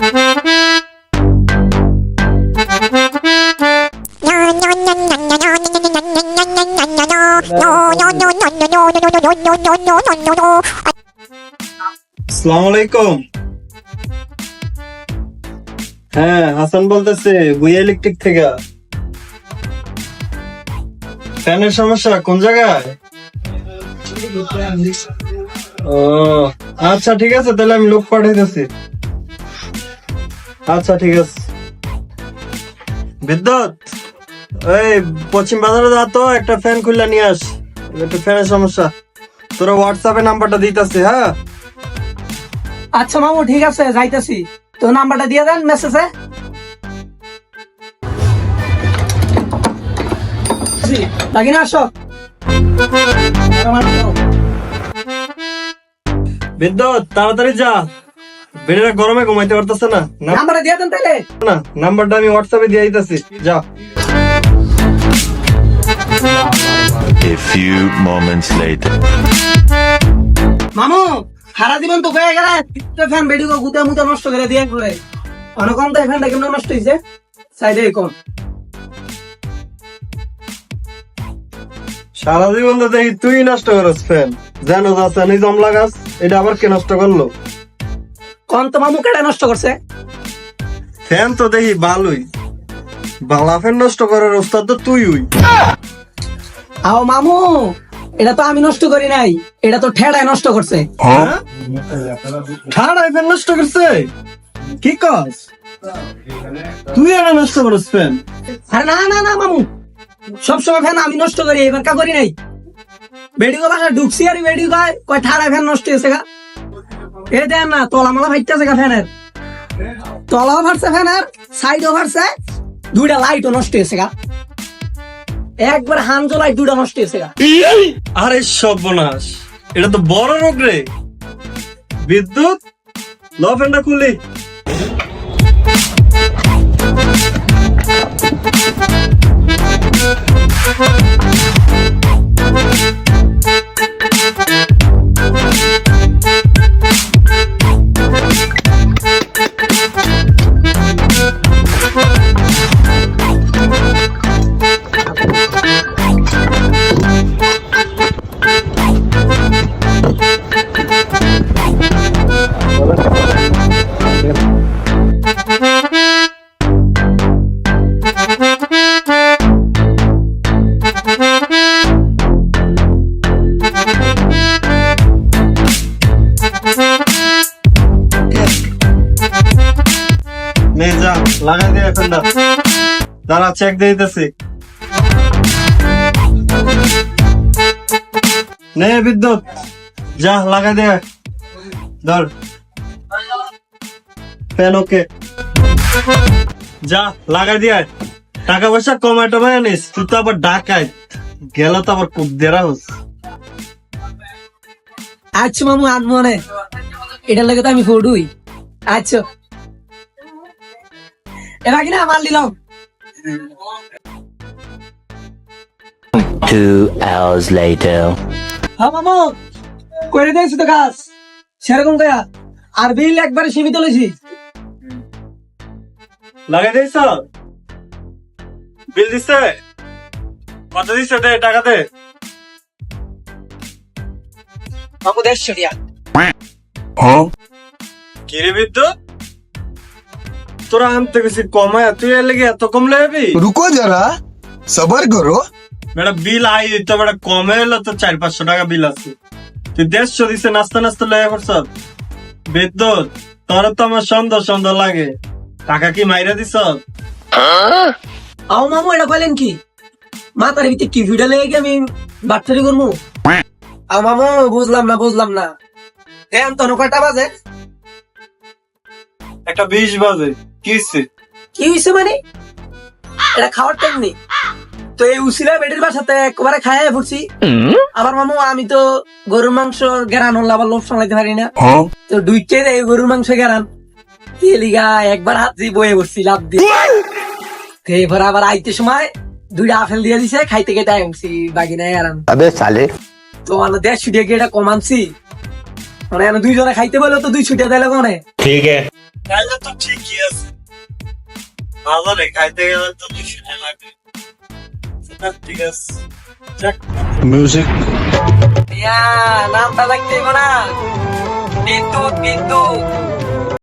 আসসালামু আলাইকুম। হ্যাঁ, হাসান বলতেছে বুয়া ইলেকট্রিক থেকে। ফ্যানের সমস্যা কোন জায়গায়? ও আচ্ছা ঠিক আছে, তাহলে আমি লোক পাঠাইতেছি। আচ্ছা ঠিক আছে। বিদ্যুৎ, এই পশ্চিম বাজারে যা তো একটা ফ্যান খুলে নিয়ে আস, একটু ফ্যানের সমস্যা। তোরা হোয়াটসঅ্যাপে নাম্বারটা দিতেছি। হ্যাঁ আচ্ছা মামু, ঠিক আছে, যাইতেছি। তো নাম্বারটা দিয়ে দেন মেসেজে। লাগি না, আসো। বিদ্যুৎ তাড়াতাড়ি যা, বেড়েরা গরমে ঘুমাইতে পারতেছে না। নাম্বারটা দিয়ে দেন তাহলে। না, নাম্বারটা আমি হোয়াটসঅ্যাপে দিয়ে দিতেছি, যা। A few moments later. মামু, সারা জীবন তো হয়ে গেলে ফ্যান বেডিও গুতে মুতে নষ্ট করে দিয়ে করে অনেকক্ষণ তো ফ্যানটা কেমন নষ্ট হয়েছে সাইডে কম। সারা জীবন তো দেখি তুই নষ্ট করস ফ্যান, জানো যাচ্ছে নি জমলা গাছ, এটা আবার কে নষ্ট করলো? কোন তো মামু কেটে নষ্ট করছে? ফ্যান তো দেখি ভালোই, বালা ফ্যান নষ্ট করার ওস্তাদ তো তুই। আও মামু, এটা তো আমি নষ্ট করি নাই, এটা তো ঠেড়ায় নষ্ট করছে। ঠাড়াই ফ্যান নষ্ট করছে? কি কস তুই? এটা নষ্ট করস ফ্যান? আরে না না না মামু, সবসময় ফ্যান আমি নষ্ট করি, এবার কা করি নাই। বেডিও বাসা ঢুকছি আর বেডিও কয় ঠাড়ায় ফ্যান নষ্ট হয়েছে গা। এ দেন না, তলামালা ফাইতেছে গা ফ্যানের, তলাও ফাটছে ফ্যানের, সাইডও ফাটছে, দুইটা লাইটও নষ্ট হয়েছে গা। একবার হানজো লাইট দুইটা নষ্ট হয়েছে গা। আরে সর্বনাশ, এটা তো বড় রোগ রে। বিদ্যুৎ, ল ফ্যানটা খুলি। নে যা, লাগাই দিয়ে ফ্যানটা। দাঁড়া, চেক দিয়ে দিতেছি। নে বিদ্যুৎ, যা লাগাই দে। ধর ফ্যান, ওকে। যা লাগাই দিয়ে টাকা পয়সা কমায় টমায় আনিস, তুই তো আবার ডাকাই গেল তো আবার কুক দেরা হোস। আচ্ছা মামু, আনবো না, এটার লাগে তো আমি ফোড়ুই। আচ্ছা এবার কিনা মাল দিলাম। 2 hours later. হ্যাঁ মামু, করে দিয়েছি তো কাজ সেরকম কয়া, আর বিল একবারে সীমিত লইছি। লাগাই দিয়েছ? বিল দিছে? কত দিছে? দে টাকা দে। মামু 150 টাকা। কি রে বিদ্যুৎ, তোরা আনতে গেছি কমায়, তুই এর লেগে এত কম লেবি? रुको जरा सबर करो। বেটা বিল আই তো বেটা কমে এলো তো 400-500 টাকা বিল আছে, তুই 150 দিছে নাস্তা নাস্তা লয়ে পড়ছ। বিদ্যুৎ, তোর তো আমার সন্দেহ সন্দেহ লাগে, টাকা কি মাইরা দিছ? আও মামু, এটা কইলেন কি? মাথার ভিতরে কি ভিড়া লেগে আমি বাট্টারি করবো? আও মামু, বুঝলাম না। এখন তো কয়টা বাজে? একটা 20 বাজে। কি হইছে? কি হয়েছে মানে? এটা খাওয়ার টাইম নেই তো, এই উসিলা বেটির বাসাতে একবারে খাইয়া পড়ছি। আবার মামু, আমি তো গরুর মাংস গেরান হলে আবার লোভ সামলাইতে পারি না, তো দুইটে এই গরুর মাংস গেরান তেলিগা একবার হাত দিয়ে বয়ে বসছি লাভ দিয়ে। এবার আবার আইতে সময় দুইটা আপেল দিয়ে দিছে, খাইতে খেতে আইছি বাকি নাই আরাম। अबे साले. তো মানে 150 টাকা এটা কমানছি, মানে দুইজনে খাইতে বলে তো 200 টাকা দিলে কোনে। ठीक है. তাহলে তো ঠিকই আছে। বাজারে খাইতে গেলে তো 200 টাকা লাগবে। সেটা ঠিক আছে। যাক, ইয়া নামটা লাগতেই না বিদ্যুৎ বিদ্যুৎ